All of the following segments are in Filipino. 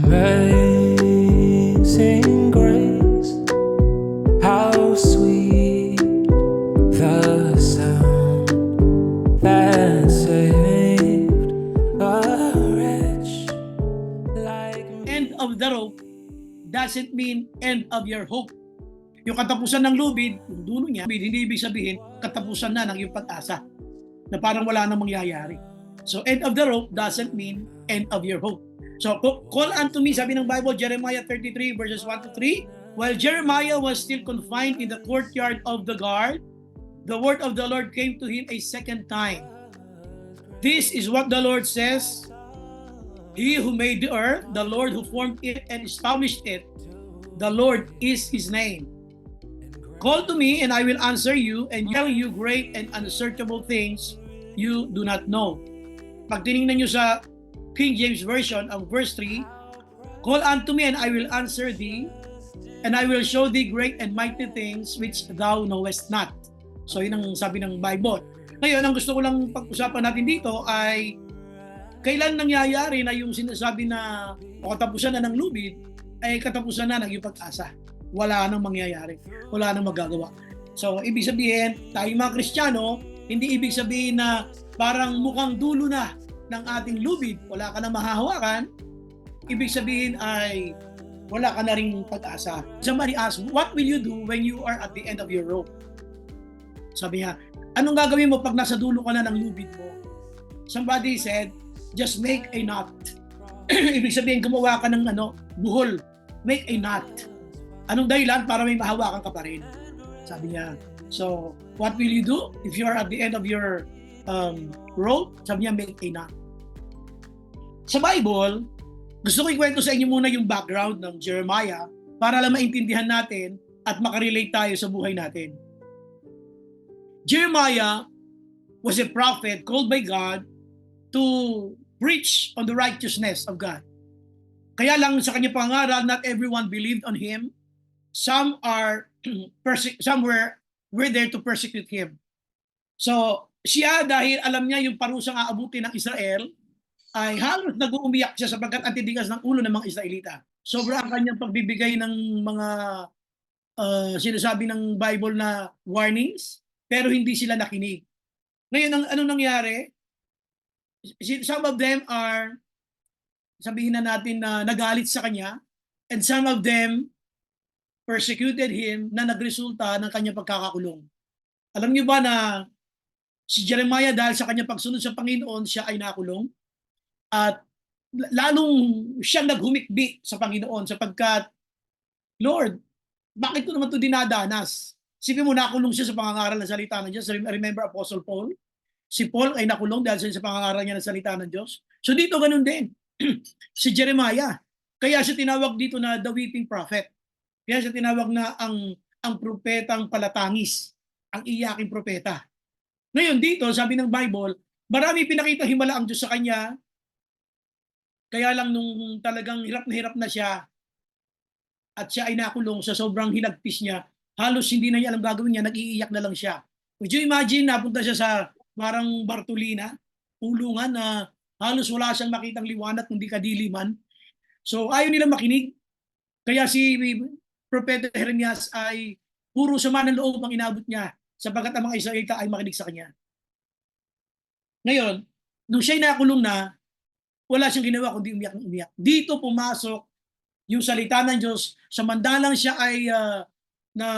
Amazing grace, how sweet the sound that saved a wretch like me. End of the rope doesn't mean end of your hope. Yung katapusan ng lubid, yung dulo niya, hindi ibig sabihin katapusan na ng iyong pag-asa na parang wala nang mangyayari. So end of the rope doesn't mean end of your hope. So call unto me, sabi ng Bible, Jeremiah 33 verses 1 to 3. While Jeremiah was still confined in the courtyard of the guard, the word of the Lord came to him a second time. This is what the Lord says, He who made the earth, the Lord who formed it and established it, the Lord is His name. Call to me and I will answer you and tell you great and unsearchable things you do not know. Pag tinignan nyo sa King James Version, ang verse 3, call unto me and I will answer thee, and I will show thee great and mighty things which thou knowest not. So yun ang sabi ng Bible. Ngayon, ang gusto ko lang pag-usapan natin dito ay kailan nangyayari na yung sinasabi na o katapusan na ng lubid ay katapusan na ng iyong pag-asa. Wala nang mangyayari. Wala nang magagawa. So, ibig sabihin, tayong mga Kristiyano, hindi ibig sabihin na parang mukhang dulo na ng ating lubid, wala ka na mahahawakan. Ibig sabihin ay wala ka na ring pag-asa. Somebody asked, what will you do when you are at the end of your rope? Sabi niya, anong gagawin mo pag nasa dulo ka na ng lubid mo? Somebody said, just make a knot. Ibig sabihin, gumawa ka ng buhol. Make a knot. Anong dahilan? Para may mahawakan ka pa rin. Sabi niya. So, what will you do if you are at the end of your rope? Sabi niya, make a knot. Sa Bible, gusto ko ikwento sa inyo muna yung background ng Jeremiah para lang maintindihan natin at makarelate tayo sa buhay natin. Jeremiah was a prophet called by God to preach on the righteousness of God. Kaya lang sa kanya pangaral, not everyone believed on him. Some were there to persecute him. So, siya dahil alam niya yung parusang aabutin ng Israel, ay halos nag-uumiyak siya sapagkat antidigas ng ulo ng mga Israelita. Sobra ang kanyang pagbibigay ng mga sinasabi ng Bible na warnings, pero hindi sila nakinig. Ngayon, ano nangyari? Some of them are, sabihin na natin na nagalit sa kanya, and some of them persecuted him na nagresulta ng kanyang pagkakakulong. Alam niyo ba na si Jeremiah dahil sa kanyang pagsunod sa Panginoon, siya ay nakulong? At lalong siyang naghumikbi sa Panginoon sapagkat, Lord, bakit ko naman ito dinadanas? Sipin mo, nakulong siya sa pangangaral ng salita ng Diyos. Remember Apostle Paul? Si Paul ay nakulong dahil sa pangangaral niya ng salita ng Diyos. So dito ganun din. Si Jeremiah. Kaya siya tinawag dito na the weeping prophet. Kaya siya tinawag na ang propetang palatangis. Ang iyaking propeta. Ngayon dito, sabi ng Bible, marami pinakita himala ang Diyos sa kanya. Kaya lang nung talagang hirap na siya at siya ay nakulong sa sobrang hinagpis niya, halos hindi na niya alam gagawin niya, nag-iiyak na lang siya. Would you imagine, napunta siya sa parang Bartolina, pulungan na halos wala siyang makitang liwanag kundi kadiliman. So ayaw nila makinig. Kaya si Propeta Jeremias ay puro sama ng loob ang inabot niya sapagkat ang mga Israelita ay makinig sa kanya. Ngayon, nung siya'y nakulong na, wala siyang ginawa kundi umiyak na umiyak. Dito pumasok yung salita ng Diyos, samantalang siya ay na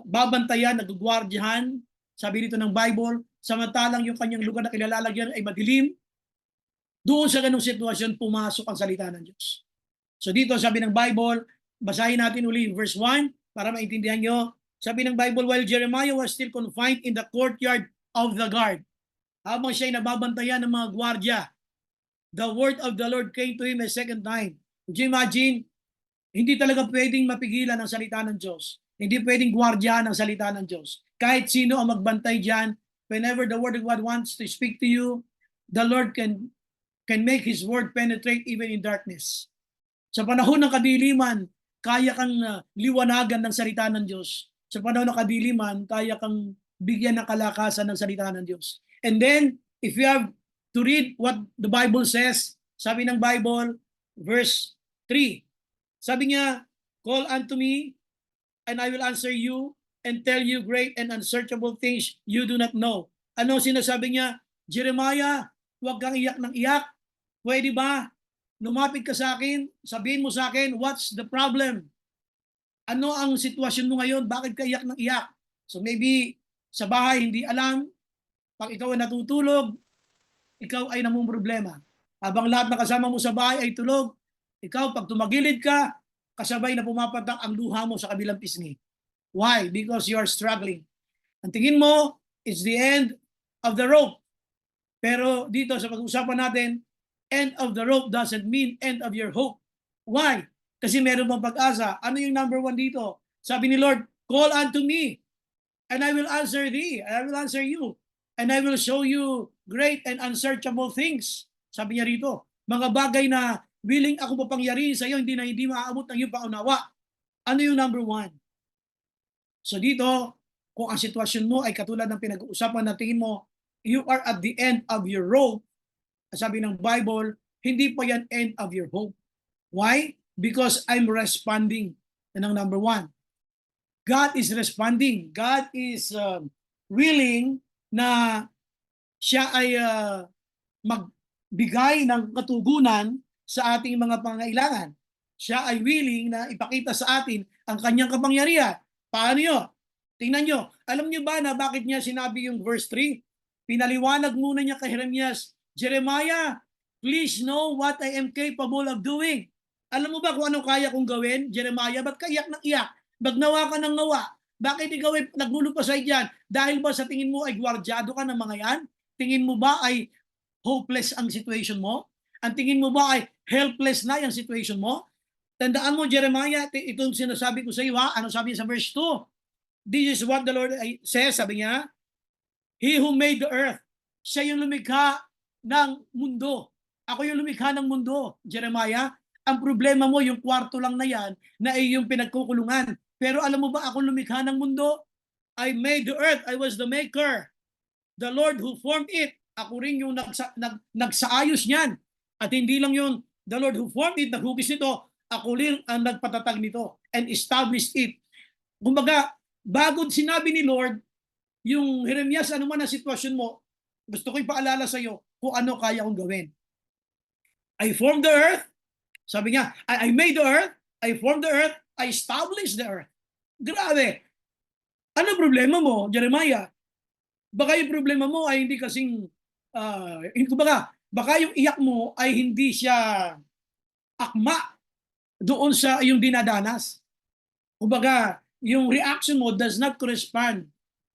babantayan, nagugwardyahan, sabi dito ng Bible, samantalang yung kanyang lugar na kilalalagyan ay madilim, doon sa ganung sitwasyon, pumasok ang salita ng Diyos. So dito sabi ng Bible, basahin natin uli verse 1 para maintindihan nyo. Sabi ng Bible, while Jeremiah was still confined in the courtyard of the guard, habang siya ay nababantayan ng mga gwardya, the word of the Lord came to him a second time. Would you imagine? Hindi talaga pwedeng mapigilan ang salita ng Diyos. Hindi pwedeng gwardyahan ang salita ng Diyos. Kahit sino ang magbantay dyan, whenever the word of God wants to speak to you, the Lord can make His word penetrate even in darkness. Sa panahon ng kadiliman, kaya kang liwanagan ng salita ng Diyos. Sa panahon ng kadiliman, kaya kang bigyan ng kalakasan ng salita ng Diyos. And then, if you have to read what the Bible says, sabi ng Bible, verse 3. Sabi niya, call unto me, and I will answer you, and tell you great and unsearchable things you do not know. Ano sinasabi niya? Jeremiah, huwag kang iyak ng iyak. Pwede ba? Lumapit ka sa akin, sabihin mo sa akin, what's the problem? Ano ang sitwasyon mo ngayon? Bakit ka iyak ng iyak? So maybe sa bahay hindi alam, pag ikaw ay natutulog, ikaw ay namumroblema. Habang lahat na kasama mo sa bahay ay tulog, ikaw pag tumagilid ka, kasabay na pumapatak ang luha mo sa kabilang pisngi. Why? Because you are struggling. Ang tingin mo, it's the end of the rope. Pero dito sa pag-usapan natin, end of the rope doesn't mean end of your hope. Why? Kasi meron bang pag-asa. Ano yung number 1 dito? Sabi ni Lord, call unto me, and I will answer thee, and I will answer you, and I will show you great and unsearchable things. Sabi niya rito, mga bagay na willing ako mapangyarihin sa iyo, hindi maaabot ng iyong paunawa. Ano yung number 1? So dito, kung ang sitwasyon mo ay katulad ng pinag-uusapan na tingin mo, you are at the end of your rope, sabi ng Bible, hindi pa yan end of your hope. Why? Because I'm responding. Yan ang number 1. God is responding. God is willing na siya ay magbigay ng katugunan sa ating mga pangailangan. Siya ay willing na ipakita sa atin ang kanyang kapangyarihan. Paano yun? Tingnan nyo. Alam nyo ba na bakit niya sinabi yung verse 3? Pinaliwanag muna niya kay Jeremias, Jeremiah, please know what I am capable of doing. Alam mo ba kung anong kaya kong gawin, Jeremiah? Ba't ka iyak ng iyak? Magnawa ka ng nawa. Bakit ikaw ay naglulupasay dyan? Dahil ba sa tingin mo ay gwardyado ka ng mga yan? Tingin mo ba ay hopeless ang situation mo? Ang tingin mo ba ay helpless na yung situation mo? Tandaan mo, Jeremiah, itong sinasabi ko sa iyo, ha? Ano sabi niya sa verse 2? This is what the Lord says, sabi niya, He who made the earth, siya yung lumikha ng mundo. Ako yung lumikha ng mundo, Jeremiah. Ang problema mo, yung kwarto lang na yan, na ay yung pinagkukulungan. Pero alam mo ba, ako lumikha ng mundo? I made the earth, I was the maker. The Lord who formed it. Ako rin yung nagsaayos niyan. At hindi lang yung the Lord who formed it, naghugis nito, ako rin ang nagpatatag nito and established it. Kumbaga, bago sinabi ni Lord, yung Jeremias, ano man ang sitwasyon mo, gusto ko ipaalala sa iyo kung ano kaya kong gawin. I formed the earth. Sabi niya, I made the earth, I formed the earth, I established the earth. Grabe. Ano problema mo, Jeremiah? Baka yung problema mo ay hindi kasing, baka yung iyak mo ay hindi siya akma doon sa iyong dinadanas. Kumbaga, yung reaction mo does not correspond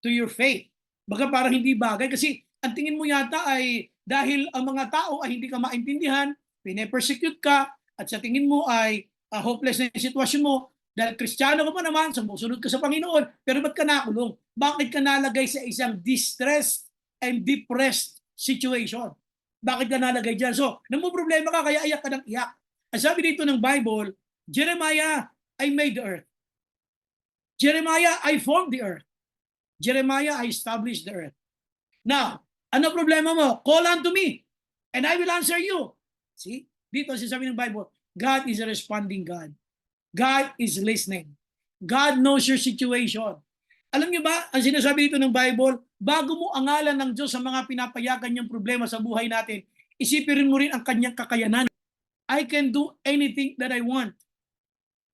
to your faith. Baka parang hindi bagay kasi ang tingin mo yata ay dahil ang mga tao ay hindi ka maintindihan, pine-persecute ka, at sa tingin mo ay hopeless na yung sitwasyon mo, dahil Kristiyano ka pa naman, sumusunod ka sa Panginoon, pero ba't ka nakulong? Bakit ka nalagay sa isang distressed and depressed situation? Bakit ka nalagay dyan? So, problema ka, kaya iyak ka ng iyak. Ang sabi dito ng Bible, Jeremiah, I made the earth. Jeremiah, I formed the earth. Jeremiah, I established the earth. Now, ano problema mo? Call unto me, and I will answer you. See? Dito sinasabi ng Bible, God is a responding God. God is listening. God knows your situation. Alam niyo ba, ang sinasabi dito ng Bible, bago mo angalan ng Diyos sa mga pinapayagan niyang problema sa buhay natin, isipin mo rin ang kanyang kakayanan. I can do anything that I want.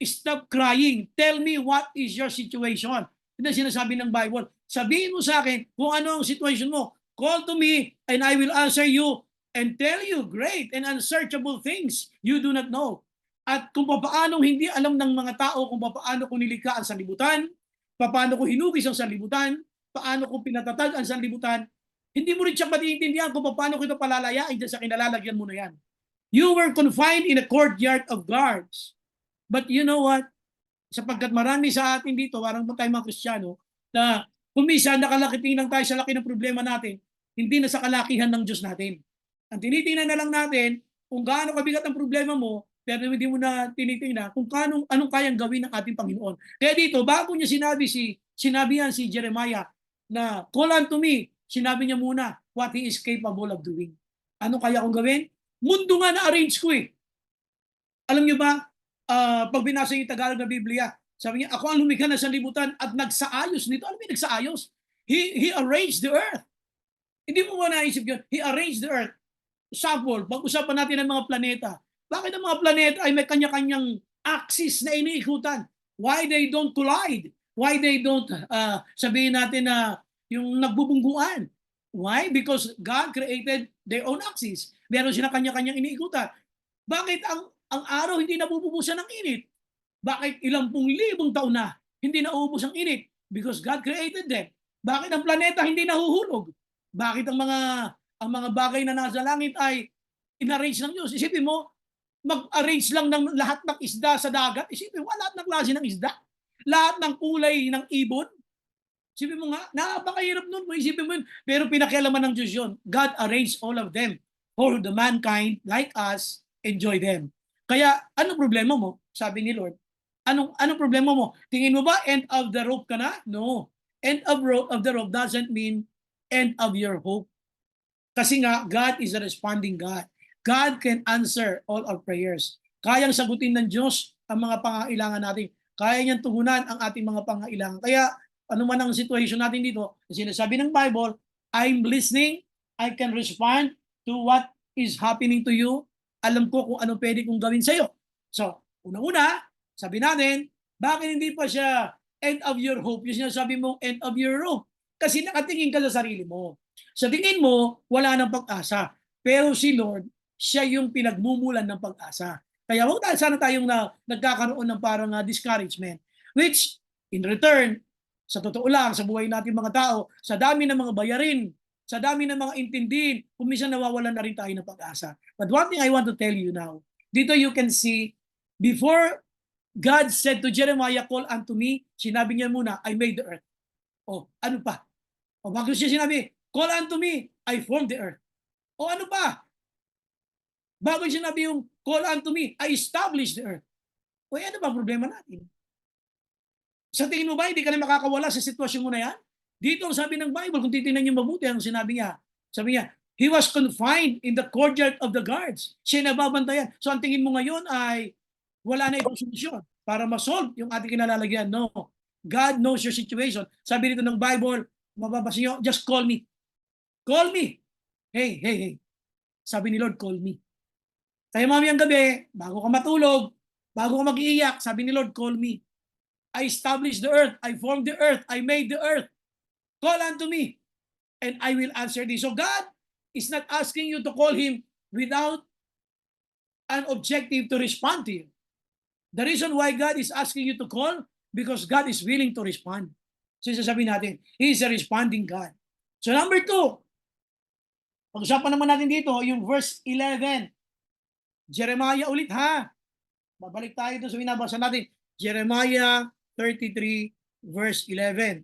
Stop crying. Tell me what is your situation. Ito ang sinasabi ng Bible. Sabihin mo sa akin kung ano ang situation mo. Call to me and I will answer you and tell you great and unsearchable things you do not know. At kung paano hindi alam ng mga tao kung paano ko nilikha ang sanlibutan, paano ko hinugis ang sanlibutan, paano ko pinatatag ang sanlibutan, hindi mo rin siya matiintindihan kung paano ko ito palalayain dyan sa kinalalagyan mo na yan. You were confined in a courtyard of guards. But you know what? Sapagkat marami sa atin dito, parang tayo mga Kristiyano, na kuminsan nakalakiting lang tayo sa laki ng problema natin, hindi na sa kalakihan ng Diyos natin. Ang tinitingnan na lang natin kung gaano kabigat ang problema mo, pero hindi mo na tinitingnan kung anong kayang gawin ng ating Panginoon. Kaya dito, bago niya sinabi yan si Jeremiah na call unto me, sinabi niya muna what he is capable of doing. Ano kaya kong gawin? Mundo nga na-arrange ko eh. Alam niyo ba, pag binasa yung Tagalog na Biblia, sabi niya, ako ang lumikha ng sanlibutan at nagsaayos nito. Ano ba yung nagsaayos? He arranged the earth. Hindi mo ba naisip yun? He arranged the earth. Example, pag-usapan natin ng mga planeta. Bakit ang mga planeta ay may kanya-kanyang axis na iniikutan? Why they don't collide? Why they don't, sabihin natin na yung nagbubungguan? Why? Because God created their own axis. Meron sila kanya-kanyang iniikutan. Bakit ang araw hindi nabububusan ng init? Bakit ilang pung libong taon na hindi nauubos ang init? Because God created them. Bakit ang planeta hindi nahuhulog? Bakit ang mga bagay na nasa langit ay inarrange ng Diyos? Isipin mo, mag-arrange lang ng lahat ng isda sa dagat. Isipin mo, lahat ng klase ng isda. Lahat ng kulay ng ibon. Isipin mo nga, napakahirap nun. Isipin mo yun. Pero pinakialaman ng Diyos yun. God arranged all of them for the mankind like us enjoy them. Kaya, anong problema mo? Sabi ni Lord. Anong problema mo? Tingin mo ba end of the rope ka na? No. End of the rope doesn't mean end of your hope. Kasi nga, God is a responding God. God can answer all our prayers. Kayang sagutin ng Diyos ang mga pangailangan natin. Kaya niyang tugunan ang ating mga pangailangan. Kaya, ano man ang situation natin dito, sinasabi ng Bible, I'm listening, I can respond to what is happening to you. Alam ko kung ano pwede kong gawin sa'yo. So, unang-una, sabi natin, bakit hindi pa siya end of your hope? Yung sinasabi mong end of your rope. Kasi nakatingin ka sa sarili mo. Sa tingin mo, wala nang pag-asa. Pero si Lord, siya yung pinagmumulan ng pag-asa. Kaya huwag sana tayong nagkakaroon ng parang discouragement. Which, in return, sa totoo lang, sa buhay natin mga tao, sa dami ng mga bayarin, sa dami ng mga intindihin, kung minsan nawawalan na rin tayo ng pag-asa. But one thing I want to tell you now, dito you can see, before God said to Jeremiah, call unto me, sinabi niya muna, I made the earth. O, ano pa? O, bago siya sinabi, call unto me, I formed the earth. O, ano pa? Bago siya sinabi yung, call unto me, I established the earth. O, ano ba problema natin? Sa tingin mo ba, hindi ka na makakawala sa sitwasyon mo na yan? Dito ang sabi ng Bible, kung titingnan niyo mabuti, ang sinabi niya, he was confined in the courtyard of the guards. Siya nababantayan. So ang tingin mo ngayon ay wala na ibang solusyon para ma-solve yung ating kinalalagyan. No. God knows your situation. Sabi dito ng Bible, mababasa niyo, just call me. Call me. Hey, hey, hey. Sabi ni Lord, call me. Kaya mamayang gabi, bago ka matulog, bago ka mag-iiyak, sabi ni Lord, call me. I established the earth. I formed the earth. I made the earth. Call unto me, and I will answer thee. So God is not asking you to call Him without an objective to respond to you. The reason why God is asking you to call, because God is willing to respond. So sasabihin natin, He is a responding God. So number 2, pag-usapan naman natin dito, yung verse 11. Jeremiah ulit ha. Babalik tayo doon sa binabasa natin. Jeremiah 33 verse 11.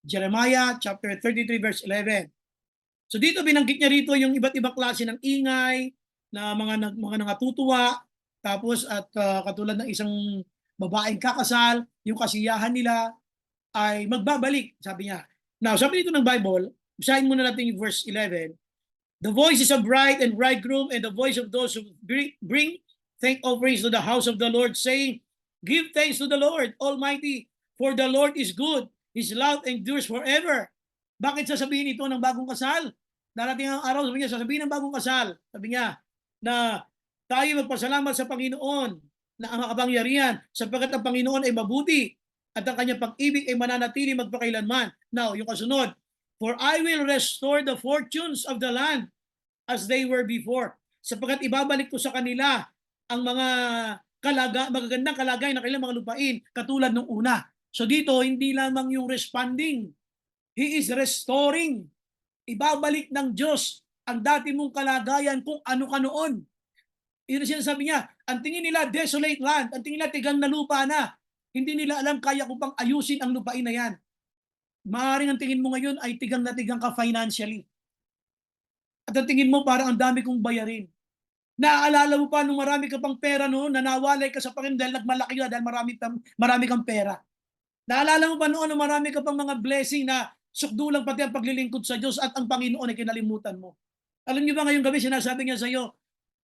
Jeremiah chapter 33 verse 11. So dito binanggit niya rito yung iba't ibang klase ng ingay na mga nangatutuwa, tapos at katulad ng isang babaeng kakasal, yung kasiyahan nila ay magbabalik, sabi niya. Now, sabi dito ng Bible, basahin muna natin yung verse 11. The voice is of bride and bridegroom, and the voice of those who bring thank offerings to the house of the Lord, saying, give thanks to the Lord Almighty, for the Lord is good. His love endures forever. Bakit sasabihin ito ng bagong kasal? Darating ang araw, sabi niya, sasabihin ng bagong kasal, sabi niya, na tayo magpasalamat sa Panginoon na ang makapangyarihan, sapagkat ang Panginoon ay mabuti at ang kanyang pag-ibig ay mananatili magpakailanman. Now, yung kasunod, for I will restore the fortunes of the land as they were before, sapagkat ibabalik ko sa kanila ang mga magagandang kalagayan ng kanilang mga lupain katulad nung una. So dito, hindi lamang yung responding. He is restoring. Ibabalik ng Diyos ang dati mong kalagayan kung ano ka noon. Yun ang sinasabi niya. Ang tingin nila, desolate land. Ang tingin nila, tigang na lupa na. Hindi nila alam, kaya ko pang ayusin ang lupain na yan. Maaaring ang tingin mo ngayon ay tigang na tigang ka financially. At ang tingin mo, parang ang dami kong bayarin. Naaalala mo pa nung marami ka pang pera noon, nanawalay ka sa Panginoon dahil nagmalaki ka, dahil marami kang pera. Naalala mo pa noon na marami ka pang mga blessing na sukdulang pati ang paglilingkod sa Diyos at ang Panginoon ay kinalimutan mo. Alam niyo ba ngayong gabi sinasabi niya sa iyo,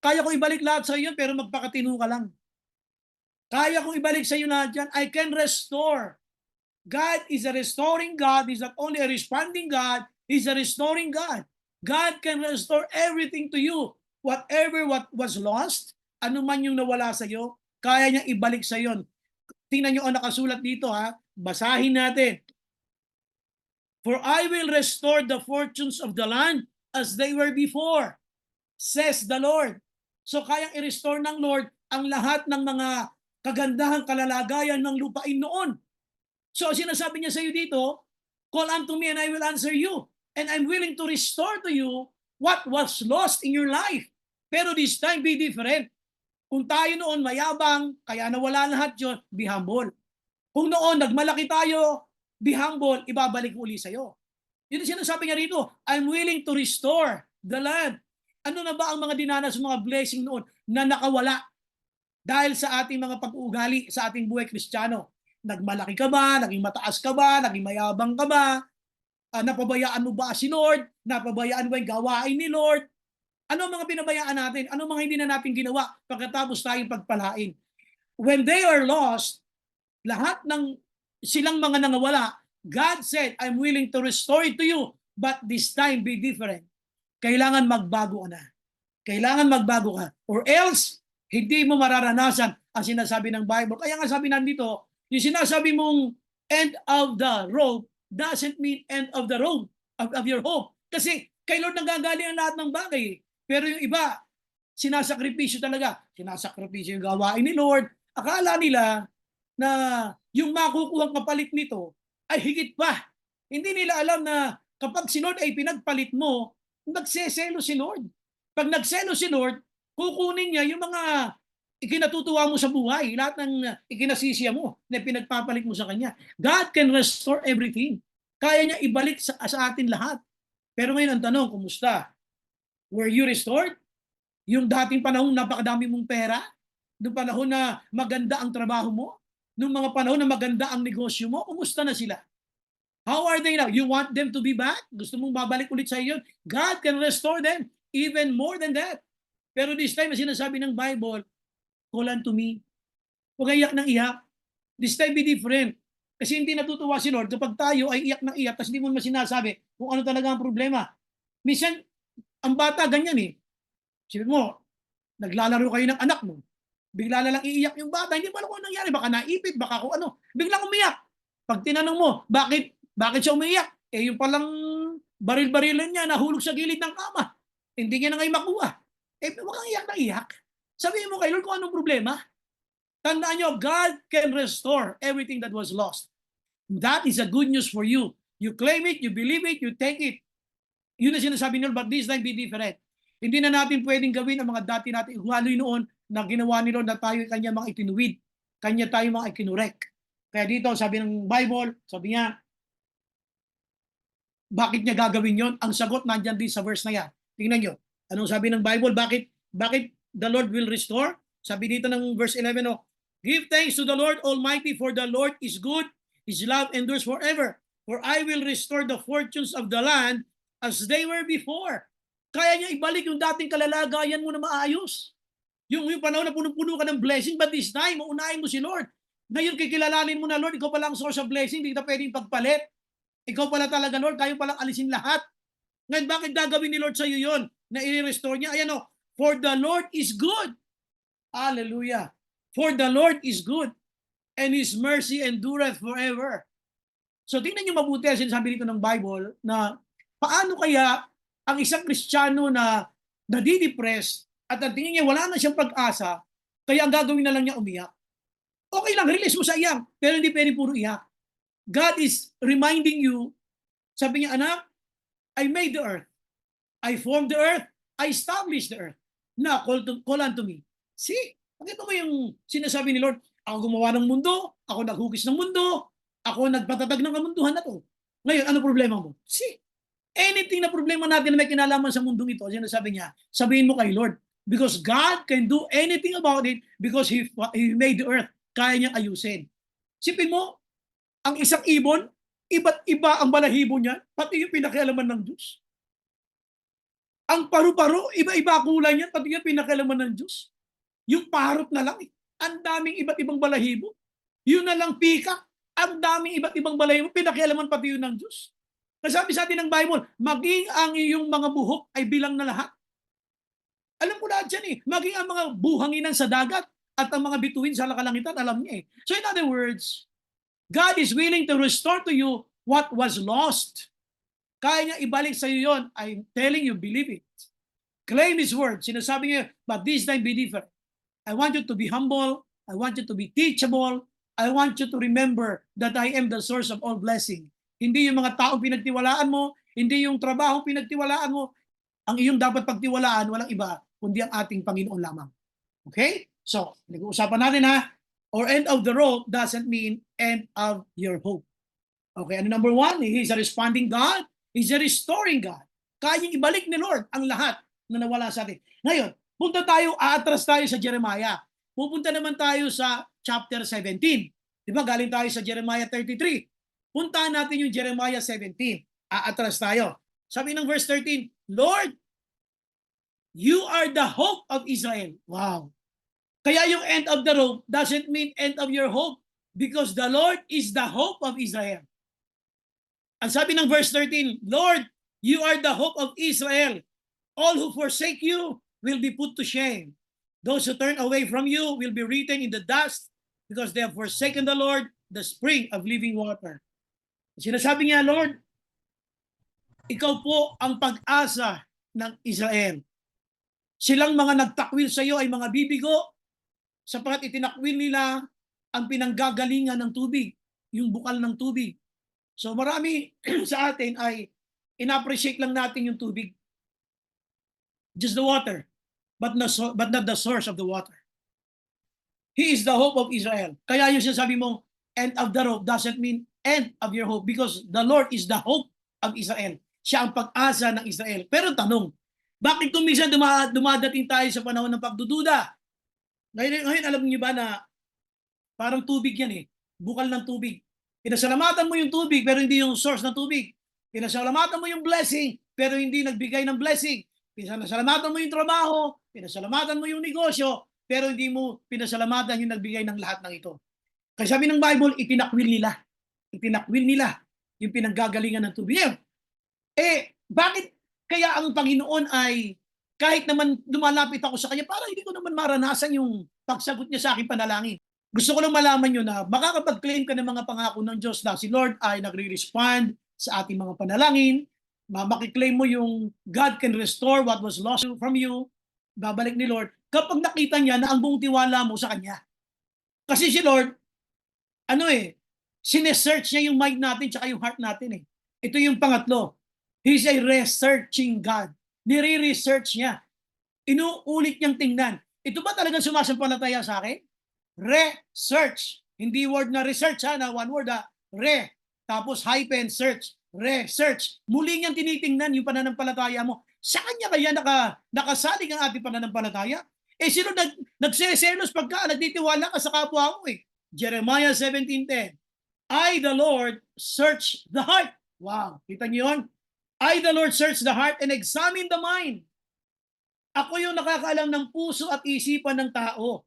Kaya kong ibalik lahat sa iyo, pero magpakatino ka lang. Kaya kong ibalik sa iyo lahat yan. I can restore. God is a restoring God. He's not only a responding God, He's a restoring God. God can restore everything to you. Whatever what was lost, ano man yung nawala sa iyo, kaya niya ibalik sa iyo. Tingnan niyo ang nakasulat dito ha. Basahin natin. For I will restore the fortunes of the land as they were before, says the Lord. So kayang i-restore ng Lord ang lahat ng mga kagandahang kalalagayan ng lupain noon. So sinasabi niya sa iyo dito, call unto me and I will answer you. And I'm willing to restore to you what was lost in your life. Pero this time, be different. Kung tayo noon mayabang, kaya nawala lahat yun, be humble. Kung noon nagmalaki tayo, be humble, ibabalik uli sa'yo. Yun ang sinasabi niya rito, I'm willing to restore the land. Ano na ba ang mga dinanas, mga blessing noon na nakawala dahil sa ating mga pag-uugali, sa ating buhay Kristiyano? Nagmalaki ka ba? Naging mataas ka ba? Naging mayabang ka ba? Napabayaan mo ba si Lord? Napabayaan mo yung gawain ni Lord? Ano ang mga pinabayaan natin? Ano mga hindi na natin ginawa pagkatapos tayong pagpalain? When they are lost, lahat ng silang mga nangawala, God said, I'm willing to restore it to you, but this time be different. Kailangan magbago ka na. Kailangan magbago ka. Or else, hindi mo mararanasan ang sinasabi ng Bible. Kaya nga sabi nandito, yung sinasabi mong end of the road doesn't mean end of the road of your hope. Kasi kay Lord nanggagaling ang lahat ng bagay. Pero yung iba, sinasakripisyo talaga. Sinasakripisyo yung gawain ni Lord. Akala nila na yung makukuhang kapalit nito ay higit pa. Hindi nila alam na kapag si Lord ay pinagpalit mo, nagseselo si Lord. Pag nagselo si Lord, kukunin niya yung mga ikinatutuwa mo sa buhay, lahat ng ikinasisiya mo na pinagpapalit mo sa Kanya. God can restore everything. Kaya niya ibalik sa atin lahat. Pero ngayon ang tanong, kumusta? Were you restored? Yung dating panahon napakadami mong pera? Noong panahon na maganda ang trabaho mo? Noong mga panahon na maganda ang negosyo mo? Kumusta na sila? How are they now? You want them to be back? Gusto mong babalik ulit sa iyo? God can restore them even more than that. Pero this time, sinasabi ng Bible, call unto me. Huwag iyak ng iyak. This time be different. Kasi hindi natutuwa si Lord kapag tayo ay iyak ng iyak kasi hindi mo naman sinasabi kung ano talaga ang problema. Minsan, ang bata ganyan eh. Sabi mo, naglalaro kayo ng anak mo. Bigla na lang iiyak yung bata. Hindi mo alam kung ano nangyari. Baka naipit, baka kung ano. Biglang umiyak. Pag tinanong mo, bakit siya umiyak? Eh yung palang baril-barilan niya nahulog sa gilid ng kama. Hindi niya na ngayon makuha. Eh huwag kang iyak na iyak. Sabihin mo kay Lord kung anong problema. Tandaan nyo, God can restore everything that was lost. That is a good news for you. You claim it, you believe it, you take it. Yun na sinasabi ni Lord, but this time be different. Hindi na natin pwedeng gawin ang mga dati natin ihwaloy noon na ginawa ni Lord na tayo kanya mga itinuwid. Kanya tayo mga ikinurek. Kaya dito, sabi ng Bible, sabi niya, bakit niya gagawin yon? Ang sagot nandyan din sa verse na yan. Tingnan nyo. Anong sabi ng Bible? Bakit the Lord will restore? Sabi dito ng verse 11, oh, give thanks to the Lord Almighty, for the Lord is good, His love endures forever. For I will restore the fortunes of the land as they were before. Kaya niya ibalik yung dating kalalagayan mo na maayos. Yung panahon na punong-puno ka ng blessing, but this time, maunahin mo si Lord. Ngayon, kikilalanin mo na, Lord, ikaw pala ang source of blessing, hindi kita pwedeng pagpalit. Ikaw pala talaga, Lord, kayo palang alisin lahat. Ngayon, bakit gagawin ni Lord sa iyo yun? Na i-restore niya? Ayan o, for the Lord is good. Hallelujah. For the Lord is good, and His mercy endureth forever. So, tingnan niyo mabuti ang sinasabi dito ng Bible na paano kaya ang isang Kristiyano na nadidepress at ang tingin niya wala na siyang pag-asa, kaya ang gagawin na lang niya umiyak. Okay lang, release mo sa iyak, pero hindi pwede puro iyak. God is reminding you, sabi niya, anak, I made the earth. I formed the earth. I established the earth. Now, call unto me. See? Pakita mo yung sinasabi ni Lord, ako gumawa ng mundo, ako naghugis ng mundo, ako nagpatatag ng kamunduhan na to. Ngayon, ano problema mo? See? Anything na problema natin na may kinalaman sa mundong ito, sinasabi niya, sabihin mo kay Lord. Because God can do anything about it because He made the earth. Kaya niyang ayusin. Sipin mo, ang isang ibon, iba't iba ang balahibo niya, pati yung pinakialaman ng Diyos. Ang paru-paro, iba-iba kulay niyan, pati yan pinakailaman ng Diyos. Yung parot na lang, ang daming iba't ibang balahibo. Yun na lang pika, ang daming iba't ibang balahibo, pinakialaman pati yun ng Diyos. Nasabi sa atin ng Bible, maging ang iyong mga buhok ay bilang na lahat. Alam ko lahat yan eh. Maging ang mga buhanginan sa dagat at ang mga bituin sa kalangitan, alam niya eh. So in other words, God is willing to restore to you what was lost. Kaya niya ibalik sa iyo yon. I'm telling you, believe it. Claim His word. Sinasabi niya, but this time be different. I want you to be humble. I want you to be teachable. I want you to remember that I am the source of all blessing. Hindi yung mga taong pinagtiwalaan mo, hindi yung trabaho pinagtiwalaan mo. Ang iyong dapat pagtiwalaan, walang iba, kundi ang ating Panginoon lamang. Okay? So, nag-uusapan natin ha, or end of the road doesn't mean end of your hope. Okay, ano number one? He's a responding God. He's a restoring God. Kayang ibalik ni Lord ang lahat na nawala sa atin. Ngayon, aatras tayo sa Jeremiah. Pupunta naman tayo sa chapter 17. Di ba? Galing tayo sa Jeremiah 33. Puntahan natin yung Jeremiah 17. Aatras tayo. Sabi ng verse 13, Lord, you are the hope of Israel. Wow. Kaya yung end of the road doesn't mean end of your hope because the Lord is the hope of Israel. Ang sabi ng verse 13, Lord, you are the hope of Israel. All who forsake you will be put to shame. Those who turn away from you will be written in the dust because they have forsaken the Lord, the spring of living water. Sinasabi niya, Lord, ikaw po ang pag-asa ng Israel. Silang mga nagtakwil sa iyo ay mga bibigo sapagkat itinakwil nila ang pinanggagalingan ng tubig, yung bukal ng tubig. So marami sa atin ay ina-appreciate lang natin yung tubig. Just the water, but not the source of the water. He is the hope of Israel. Kaya yung sinasabi mo, end of the road doesn't mean end of your hope because the Lord is the hope of Israel. Siya ang pag-asa ng Israel. Pero tanong, bakit kung minsan dumadating tayo sa panahon ng pagdududa? Ngayon alam niyo ba na parang tubig yan eh. Bukal ng tubig. Pinasalamatan mo yung tubig pero hindi yung source ng tubig. Pinasalamatan mo yung blessing pero hindi nagbigay ng blessing. Pinasalamatan mo yung trabaho, pinasalamatan mo yung negosyo, pero hindi mo pinasalamatan yung nagbigay ng lahat ng ito. Kasi sabi ng Bible, itinakwil nila. Itinakwil nila yung pinanggagalingan ng tubig. Bakit kaya ang Panginoon ay kahit naman lumalapit ako sa Kanya, parang hindi ko naman maranasan yung pagsagot niya sa aking panalangin. Gusto ko lang malaman nyo na makakapag-claim ka ng mga pangako ng Diyos na si Lord ay nagre-respond sa ating mga panalangin. Makiklaim mo yung God can restore what was lost from you. Babalik ni Lord kapag nakita niya na ang buong tiwala mo sa Kanya. Kasi si Lord, sinesearch niya yung mind natin tsaka yung heart natin eh. Ito yung pangatlo. He's a researching God. Nire-research niya. Inuulit niyang tingnan. Ito ba talagang sumasampalataya sa akin? Research. Hindi word na research na one word Re. Tapos hyphen search. Research. Muli niyang tinitingnan yung pananampalataya mo. Sa Kanya kaya nakasalig ang ating pananampalataya? Sino nagseselos pagka nagtitiwala ka sa kapwa mo eh? Jeremiah 17:10. I, the Lord, search the heart. Wow. Kita niyo yun? I, the Lord, search the heart and examine the mind. Ako yung nakakaalam ng puso at isipan ng tao.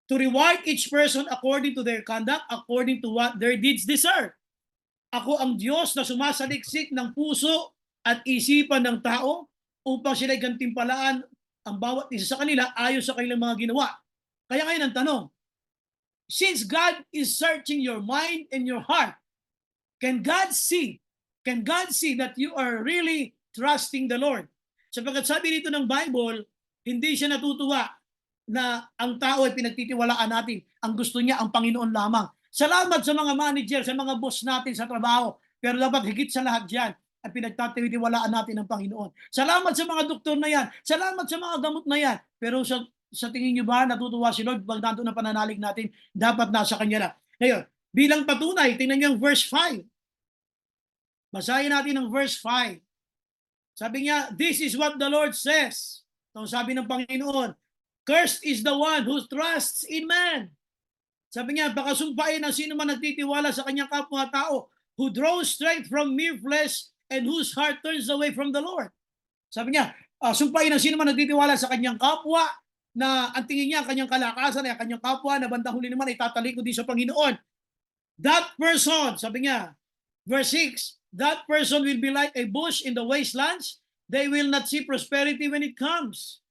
To reward each person according to their conduct, according to what their deeds deserve. Ako ang Diyos na sumasaliksik ng puso at isipan ng tao upang sila'y gantimpalaan ang bawat isa sa kanila ayon sa kanilang mga ginawa. Kaya ngayon ang tanong, since God is searching your mind and your heart, can God see that you are really trusting the Lord? Sapagkat sabi dito ng Bible, hindi siya natutuwa na ang tao ay pinagtitiwalaan natin. Ang gusto niya, ang Panginoon lamang. Salamat sa mga manager, sa mga boss natin sa trabaho. Pero dapat higit sa lahat dyan, ay pinagtitiwalaan natin ang Panginoon. Salamat sa mga doktor na yan. Salamat sa mga gamot na yan. Pero sa tingin niyo ba, natutuwa si Lord pag nandoon ang pananalig natin, dapat nasa Kanya na. Ngayon, bilang patunay, tingnan niyo ang verse 5. Basahin natin ang verse 5. Sabi niya, this is what the Lord says. Ito sabi ng Panginoon, cursed is the one who trusts in man. Sabi niya, baka sumpain ang sino man nagtitiwala sa kanyang kapwa-tao who draws strength from mere flesh and whose heart turns away from the Lord. Sabi niya, sumpain ng sino man nagtitiwala sa kanyang kapwa na ang tingin niya, ang kanyang kalakasan ay ang kanyang kapwa na bandang huli naman ay tatalikod din sa Panginoon. That person, sabi niya, verse 6, that person will be like a bush in the wastelands. They will not see prosperity when it comes.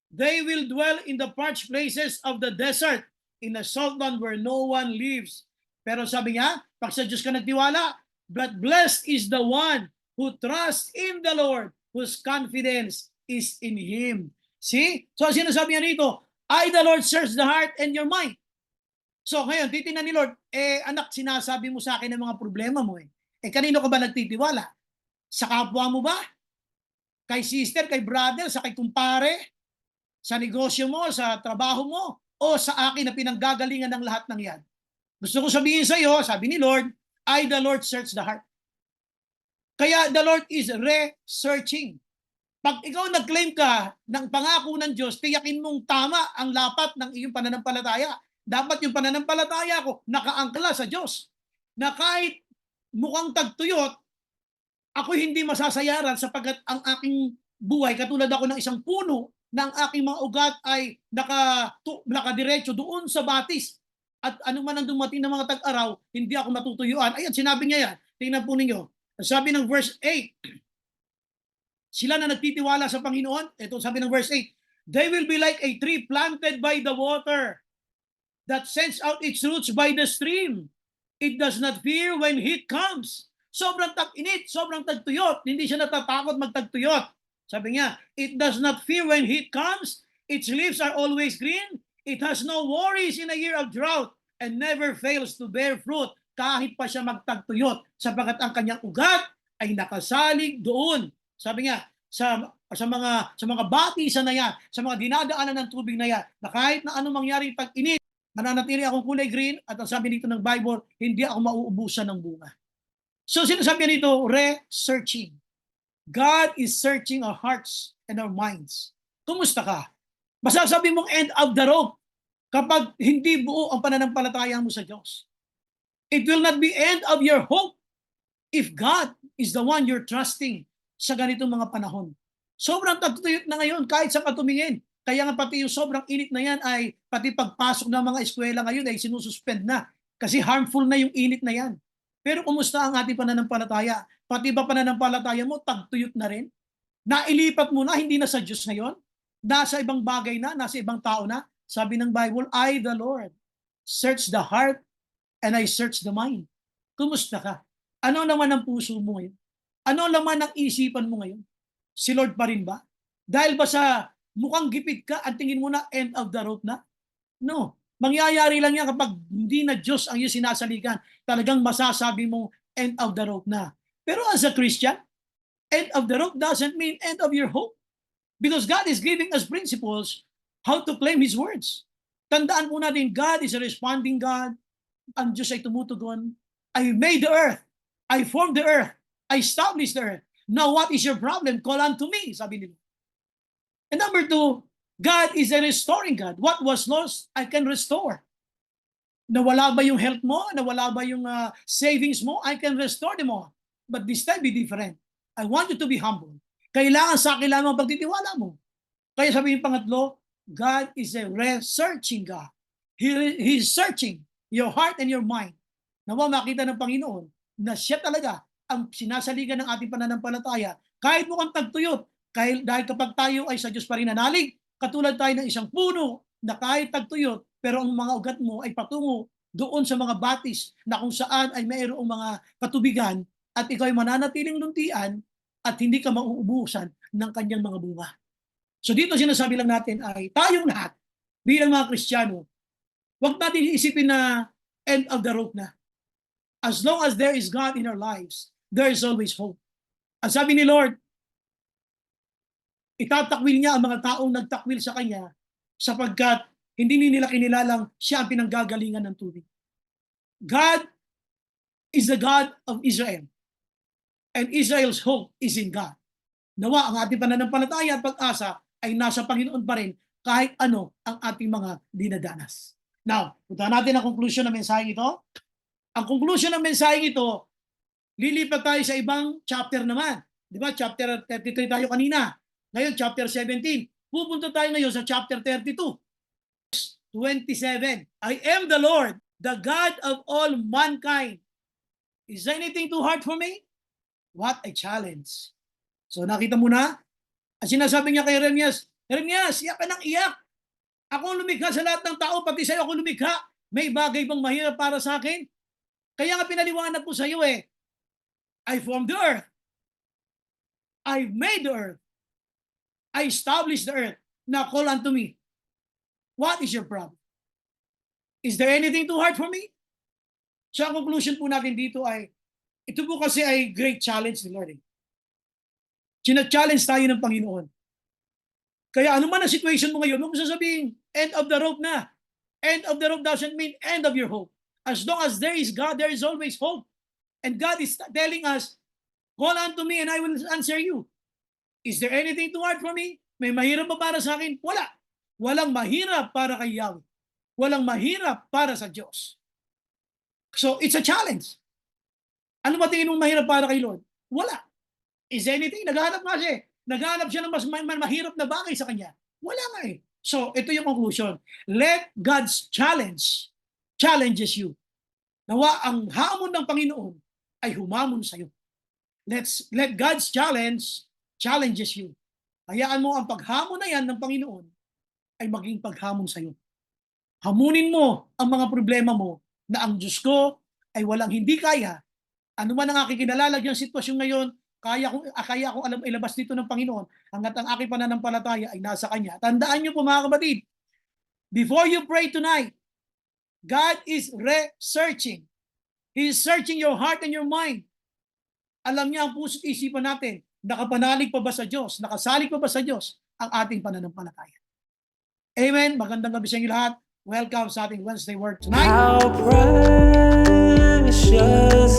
They will dwell in the parched places of the desert, in a salt land where no one lives. Pero sabi niya, pag sa Diyos ka nagtiwala, but blessed is the one who trusts in the Lord, whose confidence is in Him. See? So sinasabi niya rito, I the Lord search the heart and your mind. So ngayon, titingnan ni Lord, anak, sinasabi mo sa akin ang mga problema mo. Kanino ka ba nagtitiwala? Sa kapwa mo ba? Kay sister, kay brother, sa kay kumpare? Sa negosyo mo, sa trabaho mo? O sa akin na pinanggagalingan ng lahat ng yan? Gusto ko sabihin sa iyo, sabi ni Lord, I the Lord search the heart. Kaya the Lord is researching. Pag ikaw nag-claim ka ng pangako ng Diyos, tiyakin mong tama ang lapat ng iyong pananampalataya. Dapat yung pananampalataya ko nakaangkla sa Diyos. Na kahit mukhang tagtuyot, ako hindi masasayaran sapagkat ang aking buhay, katulad ako ng isang puno, na ang aking mga ugat ay nakadiretso doon sa batis. At anong man ang dumating ng mga tag-araw, hindi ako matutuyuan. Ayan, sinabi niya yan. Tingnan po ninyo. Sabi ng verse 8, sila na nagtitiwala sa Panginoon, ito sabi ng verse 8, they will be like a tree planted by the water that sends out its roots by the stream. It does not fear when heat comes. Sobrang tag-init, sobrang tagtuyot, hindi siya natatakot magtagtuyot. Sabi niya, it does not fear when heat comes, its leaves are always green, it has no worries in a year of drought, and never fails to bear fruit kahit pa siya magtagtuyot, sapagkat ang kanyang ugat ay nakasalig doon. Sabi niya, sa mga batisan na yan, sa mga dinadaanan ng tubig na yan, na kahit na anong mangyari tag-init, mananatili akong kulay green, at ang sabi dito ng Bible, hindi ako mauubusan ng bunga. So sinasabi nito, researching. God is searching our hearts and our minds. Kumusta ka? Masasabi mong end of the rope kapag hindi buo ang pananampalataya mo sa Diyos. It will not be end of your hope if God is the one you're trusting sa ganitong mga panahon. Sobrang tagtuyot na ngayon kahit sa katumingin. Kaya nga pati yung sobrang init na yan ay pati pagpasok ng mga eskwela ngayon ay sinususpend na kasi harmful na yung init na yan. Pero kumusta ang ating pananampalataya? Pati ba pananampalataya mo tagtuyot na rin? Nailipat mo na, hindi na sa Diyos ngayon? Nasa ibang bagay na, nasa ibang tao na? Sabi ng Bible, I the Lord search the heart and I search the mind. Kumusta ka? Ano naman ang puso mo ngayon? Ano naman ang isipan mo ngayon? Si Lord pa rin ba? Dahil ba sa mukhang gipit ka at tingin mo na end of the road na? No. Mangyayari lang yan kapag hindi na Diyos ang iyong sinasaligan. Talagang masasabi mong end of the road na. Pero as a Christian, end of the road doesn't mean end of your hope. Because God is giving us principles how to claim His words. Tandaan po natin, God is a responding God. Ang Diyos ay tumutugon. I made the earth. I formed the earth. I established the earth. Now what is your problem? Call unto me, sabi nila. And number two, God is a restoring God. What was lost, I can restore. Nawala ba yung health mo? Nawala ba yung savings mo? I can restore them all. But this time be different. I want you to be humble. Kailangan sa akin lamang pagtitiwala mo. Kaya sabihin pangatlo, God is a researching God. He's searching your heart and your mind. Nawa makita ng Panginoon na siya talaga ang sinasaligan ng ating pananampalataya. Kahit mukhang tagtuyot, dahil kapag tayo ay sa Diyos pa rin nanalig, katulad tayo ng isang puno na kahit tagtuyot, pero ang mga ugat mo ay patungo doon sa mga batis na kung saan ay mayroong mga katubigan at ikaw ay mananatiling luntian at hindi ka mauubusan ng kanyang mga bunga. So dito sinasabi lang natin ay tayong lahat bilang mga Kristiyano, huwag natin isipin na end of the road na. As long as there is God in our lives, there is always hope. Ang sabi ni Lord, itatakwil niya ang mga taong nagtakwil sa Kanya sapagkat hindi nila kinilalang siya ang pinanggagalingan ng tubig. God is the God of Israel. And Israel's hope is in God. Nawa ang ating pananampalataya at pag-asa ay nasa Panginoon pa rin kahit ano ang ating mga dinadanas. Now, puntahan natin ang conclusion ng mensaheng ito. Ang conclusion ng mensaheng ito, lilipat tayo sa ibang chapter naman. Di ba? Chapter 33 tayo kanina. Ngayon, chapter 17. Pupunta tayo ngayon sa chapter 32. 27. I am the Lord, the God of all mankind. Is anything too hard for me? What a challenge. So nakita mo na, ang sinasabi niya kay Jeremias, Jeremias, iyak ka ng iyak. Ako ang lumikha sa lahat ng tao, pati sa'yo ako lumikha. May bagay bang mahirap para sa akin? Kaya nga pinaliwanag ko sa iyo I formed the earth. I made the earth. I established the earth. Now call unto me. What is your problem? Is there anything too hard for me? So ang conclusion po natin dito ay, ito po kasi ay great challenge ni Lord. China-challenge tayo ng Panginoon. Kaya ano man ang situation mo ngayon, huwag mo sasabihin, end of the rope na. End of the rope doesn't mean end of your hope. As long as there is God, there is always hope. And God is telling us, call unto me and I will answer you. Is there anything too hard for me? May mahirap ba para sa akin? Wala. Walang mahirap para kay Yahweh. Walang mahirap para sa Diyos. So, it's a challenge. Ano ba tingin mong mahirap para kay Lord? Wala. Is anything? Naghahanap nga siya. Naghahanap siya ng mas mahirap na bagay sa kanya. Wala nga eh. So, ito yung conclusion. Let God's challenge challenges you. Nawa ang hamon ng Panginoon ay humamon sa iyo. Let God's challenge challenges you. Hayaan mo ang paghamon na yan ng Panginoon ay maging paghamon sa iyo. Hamunin mo ang mga problema mo na ang Diyos ko ay walang hindi kaya. Ano man ang aking kinalalagyang sitwasyon ngayon, kaya ko alam ilabas dito ng Panginoon hanggat ang aking pananampalataya ay nasa Kanya. Tandaan niyo po mga kapatid, before you pray tonight, God is researching. He is searching your heart and your mind. Alam niya ang puso't isipan natin. Nakapanalig pa ba sa Diyos? Nakasalig pa ba sa Diyos ang ating pananampalataya? Amen. Magandang gabi sa inyo lahat. Welcome sa ating Wednesday Word tonight. How precious